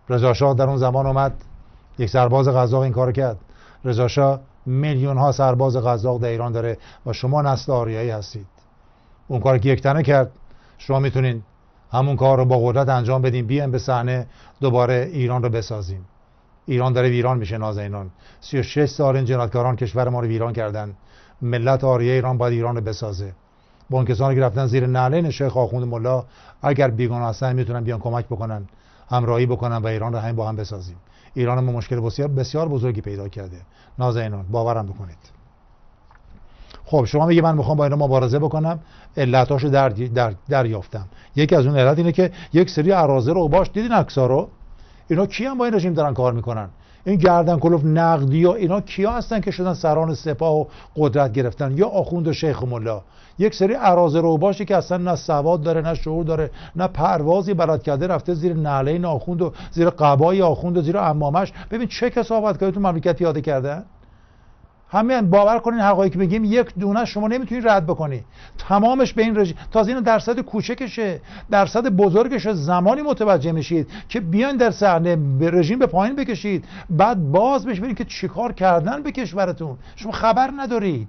رضا شاه در اون زمان اومد، یک سرباز قزاق این کارو کرد. رضا شاه میلیون ها سرباز قزاق در ایران داره و شما نسل آریایی هستید. اون کاری که یک تنه کرد، شما میتونین همون کار رو با قدرت انجام بدیم، بیایم به صحنه دوباره ایران رو بسازیم. ایران داره ویران میشه نازنینان. 36 سال این جنایتکاران کشور ما رو ویران کردن. ملت آریه ایران باید ایران رو بسازه. با اون کسانی که رفتن زیر نعلین شیخ آخوند ملا، اگر بیگانه هستن میتونن بیان کمک بکنن، همراهی بکنن و ایران رو هم با هم بسازیم. ایران ما مشکل بسیار بزرگی پیدا کرده نازنینان، باورم بکنید. خب شما میگه من میخوام با اینا مبارزه بکنم، علتاشو دریافتم. یکی از اون علت اینه که یک سری اراذل رو باش دیدین عکس‌ها رو، اینا کیان با این رژیم دارن کار میکنن؟ این گردن کلوف نقدی و اینا کیا هستن که شدن سران سپاه و قدرت گرفتن؟ یا آخوند و شیخ ملا. یک سری اراذل رو باشی که اصلا نه سواد داره، نه شعور داره، نه پروازی بلد کرده، رفته زیر نعلین آخوند و زیر قبای آخوند و زیر عمامش. ببین چه کثافتکاری تو مملکت پیاده کردن. همین باور کنین حقایقی که میگیم یک دونه شما نمیتونید رد بکنی، تمامش به این رژیم. تازه اینو درصد کوچکشه، درصد بزرگشه. زمانی متوجه میشید که بیاین در صحنه رژیم به پایین بکشید، بعد باز بهش ببینید که چیکار کردن به کشورتون. شما خبر ندارید،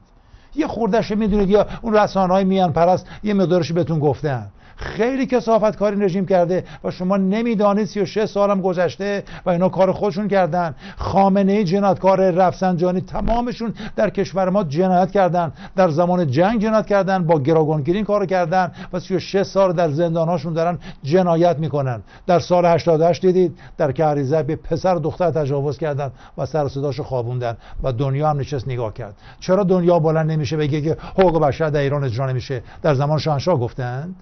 یه خوردهش میدونید یا اون رسانه‌های میان پرست یه مقدارش بهتون گفتن. خیلی کثافتکاری رژیم کرده و شما نمیدانید. 36 سالم گذشته و اینا کار خودشون کردن. خامنه‌ای جنایتکار، رفسنجانی، تمامشون در کشور ما جنایت کردن، در زمان جنگ جنایت کردن، با گروگانگیری این کارو کردن و 36 سال در زندان‌هاشون دارن جنایت میکنن. در سال 88 دیدید در کهریزه به پسر و دختر تجاوز کردن و سر و صداشو خوابوندن و دنیا هم نشست نگاه کرد. چرا دنیا بلند نمیشه بگه که حقوق بشر در ایران اجرا نمیشه؟ در زمان شاهنشاه گفتند.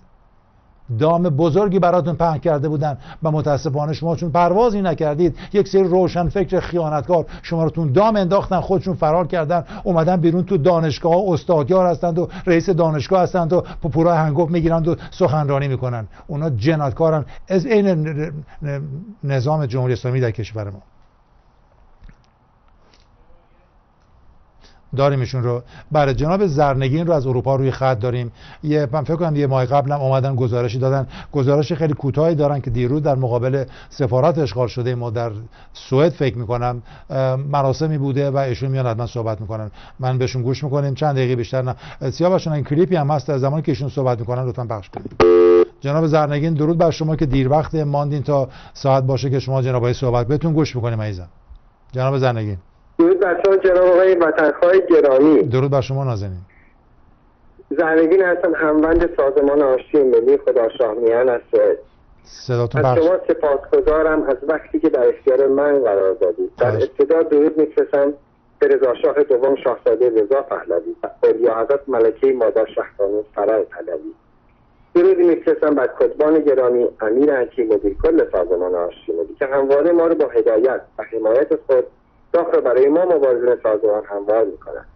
دام بزرگی براتون پهن کرده بودن و متاسفانه شما چون پروازی نکردید، یک سری روشن فکر خیانتکار شما رو تون دام انداختن، خودشون فرار کردن، اومدن بیرون. تو دانشگاه استادیار هستند و رئیس دانشگاه هستند و پورای هنگفت میگیرند و سخنرانی میکنن. اونا جنایتکارن از این نظام جمهوری اسلامی در کشور ما. داریم ایشون رو. برای جناب زرنگین رو از اروپا روی خط داریم. من فکر کنم یه ماه قبل هم اومدن گزارشی دادن، گزارش خیلی کوتاهی دارن که دیروز در مقابل سفارت اشغال شده ما در سوئد فکر میکنم مراسمی بوده و ایشون میان حتما صحبت میکنن. من بهشون گوش میکنیم چند دقیقه بیشتر نه. سیاوش این کلیپی هم هست از زمانی که ایشون صحبت میکنن، لطفا پخش کنید. جناب زرنگین درود بر شما که دیر وقت ماندین تا ساعت باشه که شما جناب آقای صحبت بهتون گوش میکنیم عزیزم. جناب زرنگین. درود بر شما جناب آقای وطنخواه گرامی. درود بر شما نازنین. زرنگین هستم، هموند سازمان آشتی ملی خداشاهمیان از سوئد. صداتون از شما سپاسگزارم از وقتی که در اختیار من قرار دادید. در ابتدا درود میفرستم به رضا شاه دوم شاهزاده رضا پهلوی و اعلیحضرت ملکه مادر شهربانو فرح پهلوی. درود میفرستم بر کتبان گرامی امیر حکیم مدیر کل سازمان آشتی ملی که همواره ما رو با هدایت و حمایت خود داخل برای ما مبارزین سازمان هموار میکنند.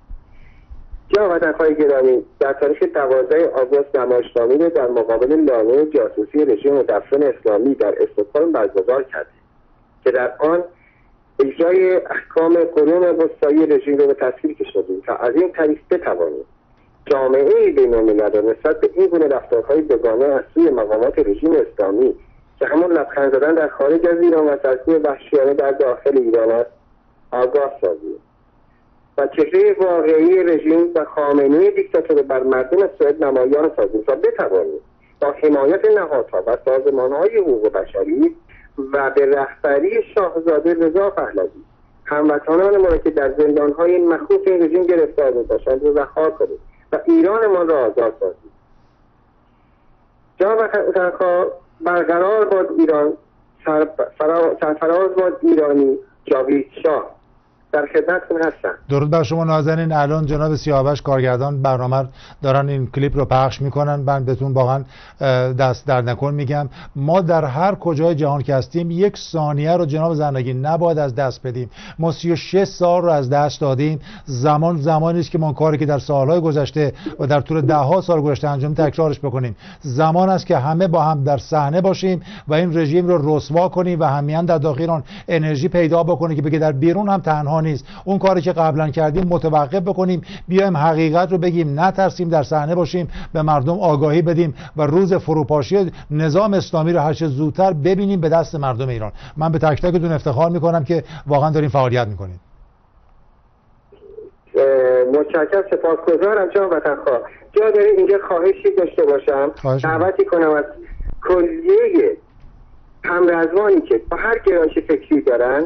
جناب وطنخواه گرامی، در تاریخ 12 آگوست نمایشنامه‌ای را در مقابل لانه جاسوسی رژیم مدفن اسلامی در استکهلم برگزار کردیم که در آن اجرای احکام قرون وسطایی رژیم را به تصویر کشیدیم تا از این طریق بتوانیم جامعه بین‌الملل را نسبت به این گونه رفتارهای بیگانه از سوی مقامات رژیم اسلامی که همون لبخند زدن در خارج از ایران و سرکوب وحشیانه در داخل ایران است آگاه سازیم و چهره واقعی رژیم و خامنه‌ای دیکتاتور بر مردم سوئد نمایان سازیم تا بتوانیم با حمایت نهادها و سازمان‌های حقوق بشری و به رهبری شاهزاده رضا پهلوی هموطنان ما که در زندان‌های مخوف این رژیم گرفتار می‌باشند رو رها کنیم و ایرانمان را آزاد سازیم. جناب وطنخواه، برقرار باد ایران، سرفراز باد ایرانی، جاوید شاه در خدمتتون هستم. درود بر شما نازنین. الان جناب سیاوش کارگردان برنامه دارن این کلیپ رو پخش میکنن. من بهتون واقعا دست درد نکن میگم، ما در هر کجای جهان که هستیم یک ثانیه رو جناب زرنگین نباید از دست بدیم. ما 36 سال رو از دست دادیم. زمانی است که ما کاری که در سالهای گذشته و در طول ده‌ها سال گذشته انجام تکرارش بکنیم. زمان است که همه با هم در صحنه باشیم و این رژیم رو رسوا کنیم و همیان در داخل ایران انرژی پیدا بکنه که بگه در بیرون هم تنها جهانی است. اون کاری که قبلا کردیم متوقف بکنیم، بیایم حقیقت رو بگیم، نترسیم، در صحنه باشیم، به مردم آگاهی بدیم و روز فروپاشی نظام اسلامی رو هر چه زودتر ببینیم به دست مردم ایران. من به تک تکتون افتخار میکنم که واقعا دارین فعالیت میکنید. متشکرم، سپاسگزارم جناب وطنخواه. جا داره اینجا خواهشی داشته باشم، دعوتی کنم از کلیه همرزمانی که با هر گرایش فکری دارن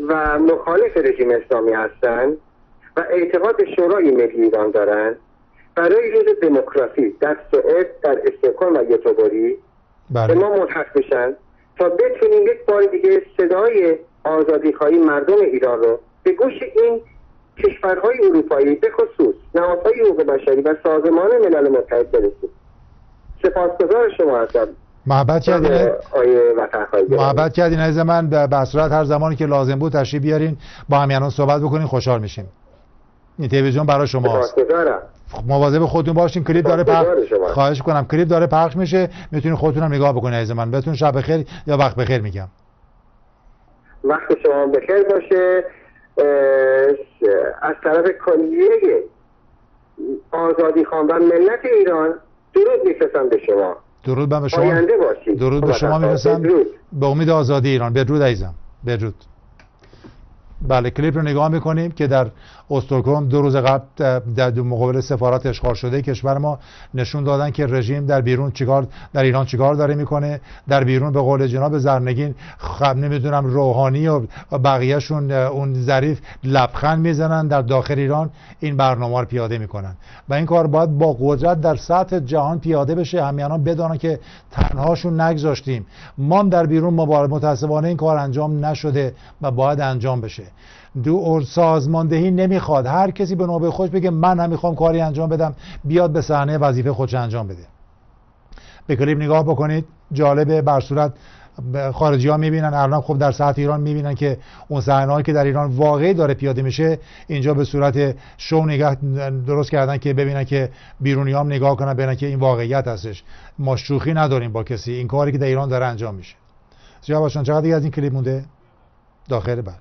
و مخالف رژیم اسلامی هستن و اعتقاد به شورای ملی ایران دارن، برای روز دموکراسی در سوئد، در استکهلم و گتهبوری به ما ملحق بشن تا بتونیم یک بار دیگه صدای آزادیخواهی مردم ایران رو به گوش این کشورهای اروپایی به خصوص نهادهای حقوق بشری و سازمان ملل متحد برسید. سپاسگزار شما هستم. محبت کردین عزیز من. به صورت هر زمانی که لازم بود تشریف بیارین با همیهنان صحبت بکنین، خوشحال میشیم. این تلویزیون برای شماست. مواظب خودتون باشین. کلیپ داره خواهش کنم کلیپ داره پخش میشه، میتونین خودتون هم نگاه بکنین عزیز من. بهتون شب بخیر یا وقت بخیر میگم. وقت شما بخیر باشه. از طرف کلیه آزادی خان و ملت ایران درود میفرستم به شما. درود به شما. آینده باشید. درود به شما میفرستم به امید آزادی ایران. بدرود عزیزم. بدرود. بله، کلیپ رو نگاه میکنیم که در استکهلم 2 روز قبل در مقابل سفارت اشغال شده کشور ما نشون دادن که رژیم در ایران چیکار داره میکنه. در بیرون به قول جناب زرنگین نمیدونم روحانی و بقیهشون اون ظریف لبخند میزنن، در داخل ایران این برنامه رو پیاده میکنن و این کار باید با قدرت در سطح جهان پیاده بشه. همیانان بدونن که تنهاشون نگذاشتیم. ما در بیرون متاسفانه این کار انجام نشده و باید انجام بشه. سازماندهی نمیخواد هر کسی به نوبه خودش بگه من هم میخوام کاری انجام بدم، بیاد به صحنه وظیفه خودش انجام بده. به کلیپ نگاه بکنید، جالبه. بر صورت خارجی ها میبینن الان، خب در سطح ایران میبینن که اون صحنه‌ای که در ایران واقعی داره پیاده میشه اینجا به صورت شو نگاه درست کردن که ببینن که بیرونی هم نگاه کنن ببینن که این واقعیت هستش. ما شوخی نداریم با کسی. این کاری که در ایران داره انجام میشه. جناب باشان چقدر دیگه از این کلیپ مونده داخل؟ بعد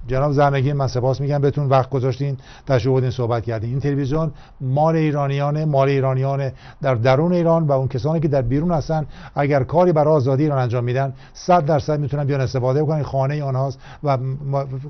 جناب زرنگین من سپاس میگم بهتون، وقت گذاشتین تشریف آوردین صحبت کردین. این تلویزیون مال ایرانیان در درون ایران و اون کسانی که در بیرون هستن اگر کاری برای آزادی ایران انجام میدن 100% میتونن بیان استفاده بکنن. خانه آنهاست و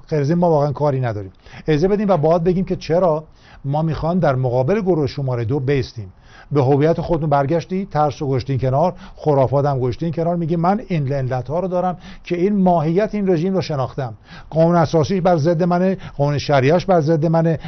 غیر ما واقعا کاری نداریم. اجازه بدیم و باید بگیم که چرا ما میخوان در مقابل گروه شماره 2 بیستیم. به هویت خودتون برگشتی، ترس رو گذاشتین کنار، خرافات هم گذاشتین کنار، میگی من این علت ها رو دارم که این ماهیت این رژیم رو شناختم. قانون اساسیش بر ضد منه، قانون شریعه‌اش بر ضد منه،